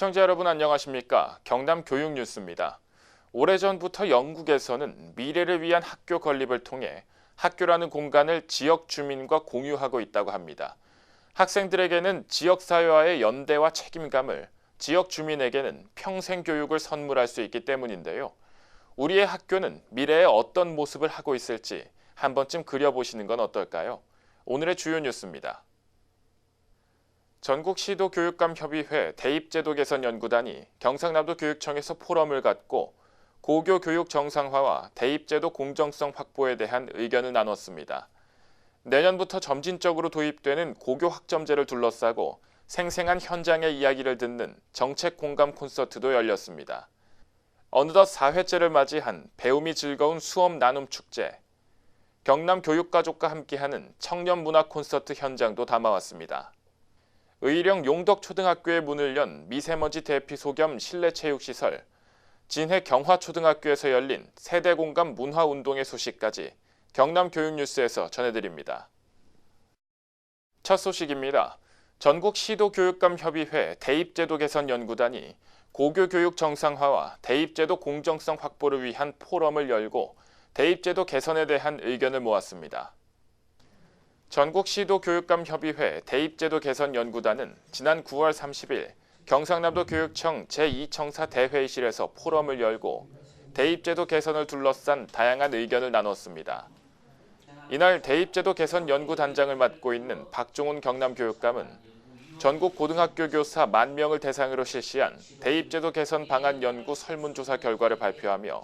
시청자 여러분 안녕하십니까? 경남 교육뉴스입니다. 오래전부터 영국에서는 미래를 위한 학교 건립을 통해 학교라는 공간을 지역 주민과 공유하고 있다고 합니다. 학생들에게는 지역사회와의 연대와 책임감을, 지역 주민에게는 평생 교육을 선물할 수 있기 때문인데요. 우리의 학교는 미래에 어떤 모습을 하고 있을지 한 번쯤 그려보시는 건 어떨까요? 오늘의 주요 뉴스입니다. 전국시도교육감협의회 대입제도 개선 연구단이 경상남도 교육청에서 포럼을 갖고 고교 교육 정상화와 대입제도 공정성 확보에 대한 의견을 나눴습니다. 내년부터 점진적으로 도입되는 고교 학점제를 둘러싸고 생생한 현장의 이야기를 듣는 정책 공감 콘서트도 열렸습니다. 어느덧 4회째를 맞이한 배움이 즐거운 수업 나눔 축제. 경남 교육가족과 함께하는 청년 문화 콘서트 현장도 담아왔습니다. 의령 용덕초등학교에 문을 연 미세먼지 대피 소겸 실내체육시설, 진해 경화초등학교에서 열린 세대공감 문화운동의 소식까지 경남 교육뉴스에서 전해드립니다. 첫 소식입니다. 전국시도교육감협의회 대입제도 개선 연구단이 고교 교육 정상화와 대입제도 공정성 확보를 위한 포럼을 열고 대입제도 개선에 대한 의견을 모았습니다. 전국시도교육감협의회 대입제도 개선 연구단은 지난 9월 30일 경상남도 교육청 제2청사 대회의실에서 포럼을 열고 대입제도 개선을 둘러싼 다양한 의견을 나눴습니다. 이날 대입제도 개선 연구단장을 맡고 있는 박종훈 경남교육감은 전국 고등학교 교사 10,000명을 대상으로 실시한 대입제도 개선 방안 연구 설문조사 결과를 발표하며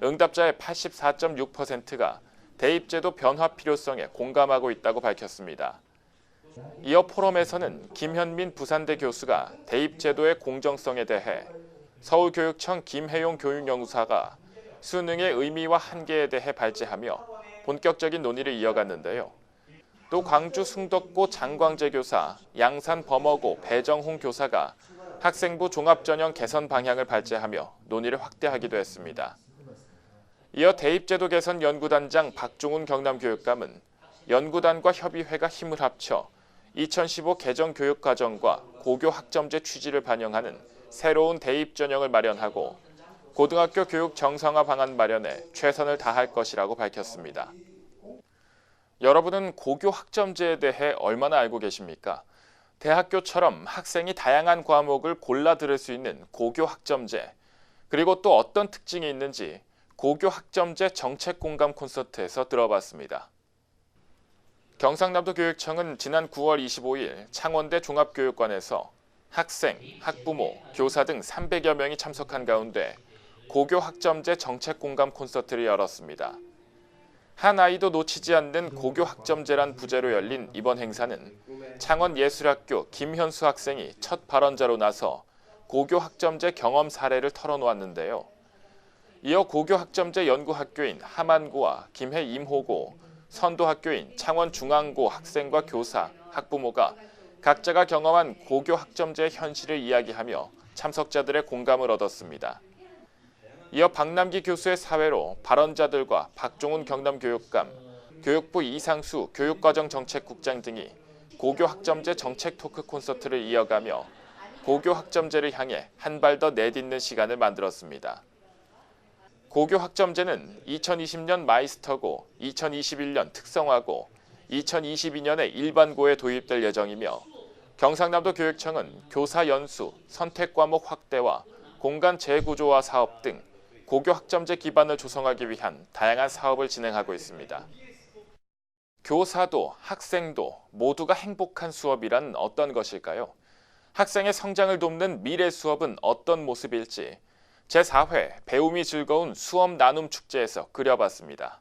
응답자의 84.6%가 대입제도 변화 필요성에 공감하고 있다고 밝혔습니다. 이어 포럼에서는 김현민 부산대 교수가 대입제도의 공정성에 대해, 서울교육청 김혜용 교육연구사가 수능의 의미와 한계에 대해 발제하며 본격적인 논의를 이어갔는데요. 또 광주 숭덕고 장광재 교사, 양산 범어고 배정홍 교사가 학생부 종합전형 개선 방향을 발제하며 논의를 확대하기도 했습니다. 이어 대입제도 개선 연구단장 박종훈 경남교육감은 연구단과 협의회가 힘을 합쳐 2015 개정교육과정과 고교 학점제 취지를 반영하는 새로운 대입 전형을 마련하고 고등학교 교육 정상화 방안 마련에 최선을 다할 것이라고 밝혔습니다. 여러분은 고교 학점제에 대해 얼마나 알고 계십니까? 대학교처럼 학생이 다양한 과목을 골라 들을 수 있는 고교 학점제, 그리고 또 어떤 특징이 있는지 고교 학점제 정책 공감 콘서트에서 들어봤습니다. 경상남도 교육청은 지난 9월 25일 창원대 종합교육관에서 학생, 학부모, 교사 등 300여 명이 참석한 가운데 고교 학점제 정책 공감 콘서트를 열었습니다. 한 아이도 놓치지 않는 고교 학점제란 부제로 열린 이번 행사는 창원예술학교 김현수 학생이 첫 발언자로 나서 고교 학점제 경험 사례를 털어놓았는데요. 이어 고교 학점제 연구학교인 함안고와 김해 임호고, 선도학교인 창원중앙고 학생과 교사, 학부모가 각자가 경험한 고교 학점제의 현실을 이야기하며 참석자들의 공감을 얻었습니다. 이어 박남기 교수의 사회로 발언자들과 박종훈 경남교육감, 교육부 이상수 교육과정정책국장 등이 고교 학점제 정책 토크 콘서트를 이어가며 고교 학점제를 향해 한 발 더 내딛는 시간을 만들었습니다. 고교 학점제는 2020년 마이스터고, 2021년 특성화고, 2022년에 일반고에 도입될 예정이며 경상남도 교육청은 교사 연수, 선택 과목 확대와 공간 재구조화 사업 등 고교 학점제 기반을 조성하기 위한 다양한 사업을 진행하고 있습니다. 교사도 학생도 모두가 행복한 수업이란 어떤 것일까요? 학생의 성장을 돕는 미래 수업은 어떤 모습일지 제4회 배움이 즐거운 수업 나눔 축제에서 그려봤습니다.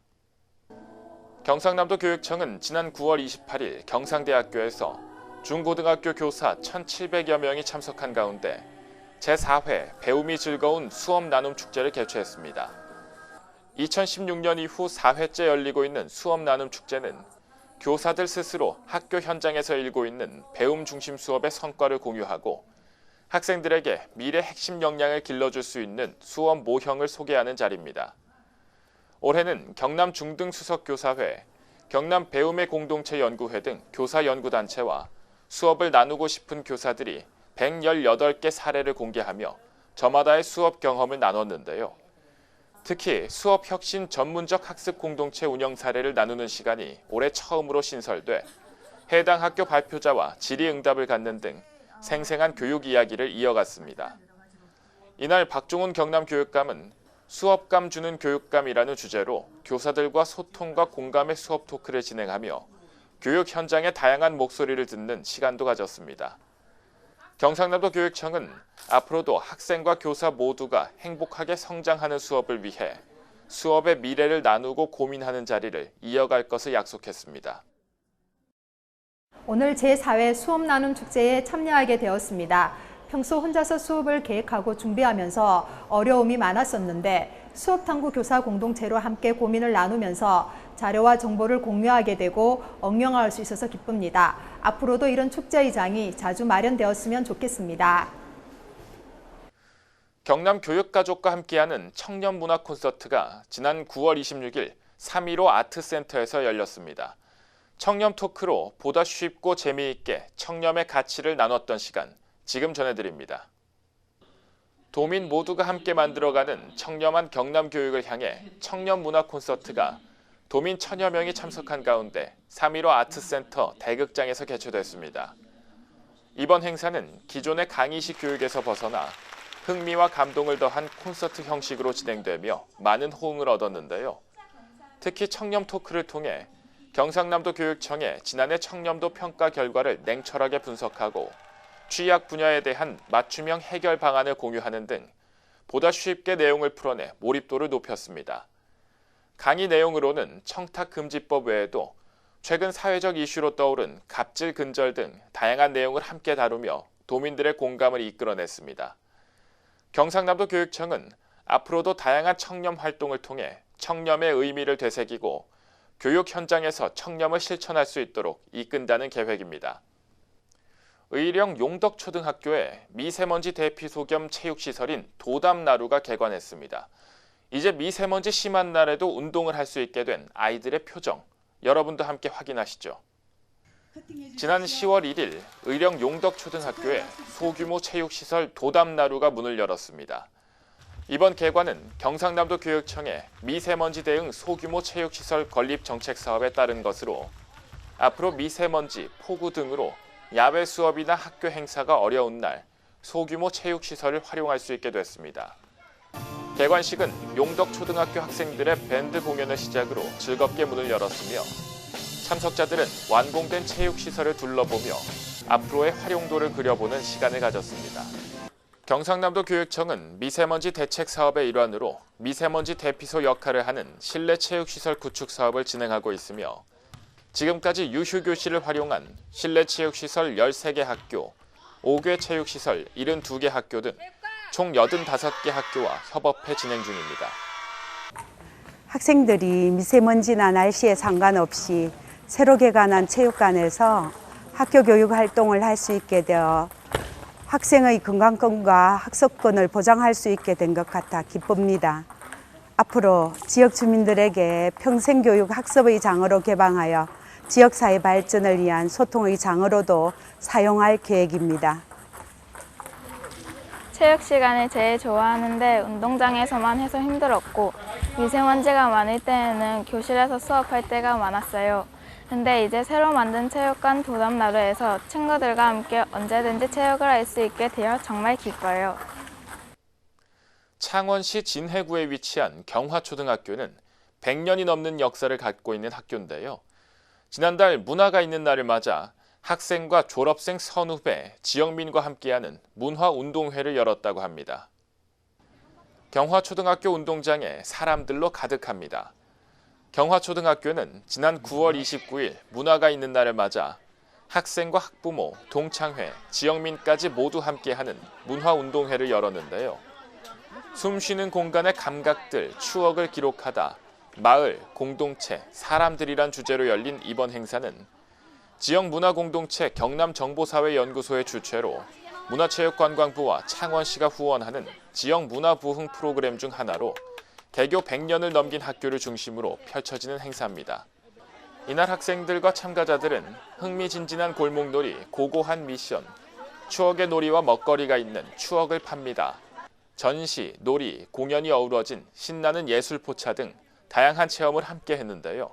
경상남도 교육청은 지난 9월 28일 경상대학교에서 중고등학교 교사 1,700여 명이 참석한 가운데 제4회 배움이 즐거운 수업 나눔 축제를 개최했습니다. 2016년 이후 4회째 열리고 있는 수업 나눔 축제는 교사들 스스로 학교 현장에서 일고 있는 배움 중심 수업의 성과를 공유하고 학생들에게 미래 핵심 역량을 길러줄 수 있는 수업 모형을 소개하는 자리입니다. 올해는 경남 중등수석교사회, 경남 배움의 공동체 연구회 등 교사 연구단체와 수업을 나누고 싶은 교사들이 118개 사례를 공개하며 저마다의 수업 경험을 나눴는데요. 특히 수업 혁신 전문적 학습 공동체 운영 사례를 나누는 시간이 올해 처음으로 신설돼 해당 학교 발표자와 질의응답을 갖는 등 생생한 교육 이야기를 이어갔습니다. 이날 박종훈 경남교육감은 수업감 주는 교육감이라는 주제로 교사들과 소통과 공감의 수업 토크를 진행하며 교육 현장의 다양한 목소리를 듣는 시간도 가졌습니다. 경상남도 교육청은 앞으로도 학생과 교사 모두가 행복하게 성장하는 수업을 위해 수업의 미래를 나누고 고민하는 자리를 이어갈 것을 약속했습니다. 오늘 제4회 수업 나눔 축제에 참여하게 되었습니다. 평소 혼자서 수업을 계획하고 준비하면서 어려움이 많았었는데 수업탐구 교사 공동체로 함께 고민을 나누면서 자료와 정보를 공유하게 되고 응용할 수 있어서 기쁩니다. 앞으로도 이런 축제의장이 자주 마련되었으면 좋겠습니다. 경남 교육가족과 함께하는 청년문화 콘서트가 지난 9월 26일 3.15 아트센터에서 열렸습니다. 청렴 토크로 보다 쉽고 재미있게 청렴의 가치를 나눴던 시간, 지금 전해드립니다. 도민 모두가 함께 만들어가는 청렴한 경남 교육을 향해 청년 문화 콘서트가 도민 1000여 명이 참석한 가운데 3.15 아트센터 대극장에서 개최됐습니다. 이번 행사는 기존의 강의식 교육에서 벗어나 흥미와 감동을 더한 콘서트 형식으로 진행되며 많은 호응을 얻었는데요. 특히 청렴 토크를 통해 경상남도 교육청의 지난해 청렴도 평가 결과를 냉철하게 분석하고 취약 분야에 대한 맞춤형 해결 방안을 공유하는 등 보다 쉽게 내용을 풀어내 몰입도를 높였습니다. 강의 내용으로는 청탁금지법 외에도 최근 사회적 이슈로 떠오른 갑질 근절 등 다양한 내용을 함께 다루며 도민들의 공감을 이끌어냈습니다. 경상남도 교육청은 앞으로도 다양한 청렴 활동을 통해 청렴의 의미를 되새기고 교육 현장에서 청렴을 실천할 수 있도록 이끈다는 계획입니다. 의령 용덕초등학교에 미세먼지 대피소 겸 체육시설인 도담나루가 개관했습니다. 이제 미세먼지 심한 날에도 운동을 할 수 있게 된 아이들의 표정, 여러분도 함께 확인하시죠. 지난 10월 1일 의령 용덕초등학교에 소규모 체육시설 도담나루가 문을 열었습니다. 이번 개관은 경상남도 교육청의 미세먼지 대응 소규모 체육시설 건립 정책 사업에 따른 것으로 앞으로 미세먼지, 폭우 등으로 야외 수업이나 학교 행사가 어려운 날 소규모 체육시설을 활용할 수 있게 됐습니다. 개관식은 용덕초등학교 학생들의 밴드 공연을 시작으로 즐겁게 문을 열었으며 참석자들은 완공된 체육시설을 둘러보며 앞으로의 활용도를 그려보는 시간을 가졌습니다. 경상남도 교육청은 미세먼지 대책 사업의 일환으로 미세먼지 대피소 역할을 하는 실내 체육시설 구축 사업을 진행하고 있으며 지금까지 유휴교실을 활용한 실내 체육시설 13개 학교, 5개 체육시설 72개 학교 등 총 85개 학교와 협업해 진행 중입니다. 학생들이 미세먼지나 날씨에 상관없이 새로 개관한 체육관에서 학교 교육 활동을 할 수 있게 되어 학생의 건강권과 학습권을 보장할 수 있게 된 것 같아 기쁩니다. 앞으로 지역 주민들에게 평생교육 학습의 장으로 개방하여 지역사회 발전을 위한 소통의 장으로도 사용할 계획입니다. 체육 시간을 제일 좋아하는데 운동장에서만 해서 힘들었고 미세먼지가 많을 때에는 교실에서 수업할 때가 많았어요. 근데 이제 새로 만든 체육관 도담나루에서 친구들과 함께 언제든지 체육을 할 수 있게 되어 정말 기뻐요. 창원시 진해구에 위치한 경화초등학교는 100년이 넘는 역사를 갖고 있는 학교인데요. 지난달 문화가 있는 날을 맞아 학생과 졸업생 선후배, 지역민과 함께하는 문화운동회를 열었다고 합니다. 경화초등학교 운동장에 사람들로 가득합니다. 경화초등학교는 지난 9월 29일 문화가 있는 날을 맞아 학생과 학부모, 동창회, 지역민까지 모두 함께하는 문화운동회를 열었는데요. 숨쉬는 공간의 감각들, 추억을 기록하다 마을, 공동체, 사람들이란 주제로 열린 이번 행사는 지역문화공동체 경남정보사회연구소의 주최로 문화체육관광부와 창원시가 후원하는 지역문화부흥 프로그램 중 하나로 개교 100년을 넘긴 학교를 중심으로 펼쳐지는 행사입니다. 이날 학생들과 참가자들은 흥미진진한 골목놀이, 고고한 미션, 추억의 놀이와 먹거리가 있는 추억을 팝니다. 전시, 놀이, 공연이 어우러진 신나는 예술포차 등 다양한 체험을 함께 했는데요.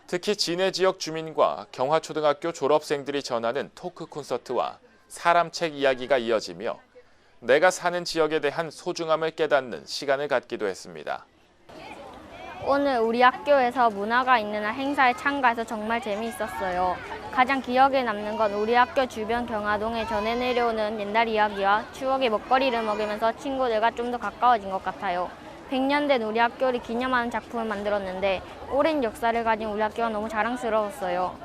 특히 진해 지역 주민과 경화초등학교 졸업생들이 전하는 토크 콘서트와 사람책 이야기가 이어지며 내가 사는 지역에 대한 소중함을 깨닫는 시간을 갖기도 했습니다. 오늘 우리 학교에서 문화가 있는 한 행사에 참가해서 정말 재미있었어요. 가장 기억에 남는 건 우리 학교 주변 경화동에 전해 내려오는 옛날 이야기와 추억의 먹거리를 먹으면서 친구들과 좀 더 가까워진 것 같아요. 100년 된 우리 학교를 기념하는 작품을 만들었는데 오랜 역사를 가진 우리 학교가 너무 자랑스러웠어요.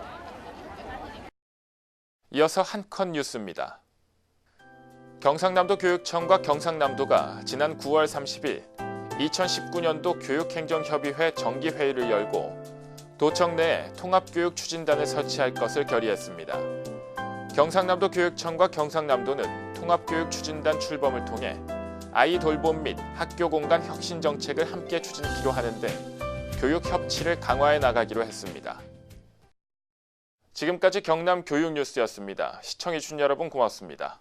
이어서 한 컷 뉴스입니다. 경상남도 교육청과 경상남도가 지난 9월 30일 2019년도 교육행정협의회 정기회의를 열고 도청 내에 통합교육추진단을 설치할 것을 결의했습니다. 경상남도 교육청과 경상남도는 통합교육추진단 출범을 통해 아이 돌봄 및 학교 공간 혁신 정책을 함께 추진키로 하는 등 교육 협치를 강화해 나가기로 했습니다. 지금까지 경남 교육 뉴스였습니다. 시청해주신 여러분 고맙습니다.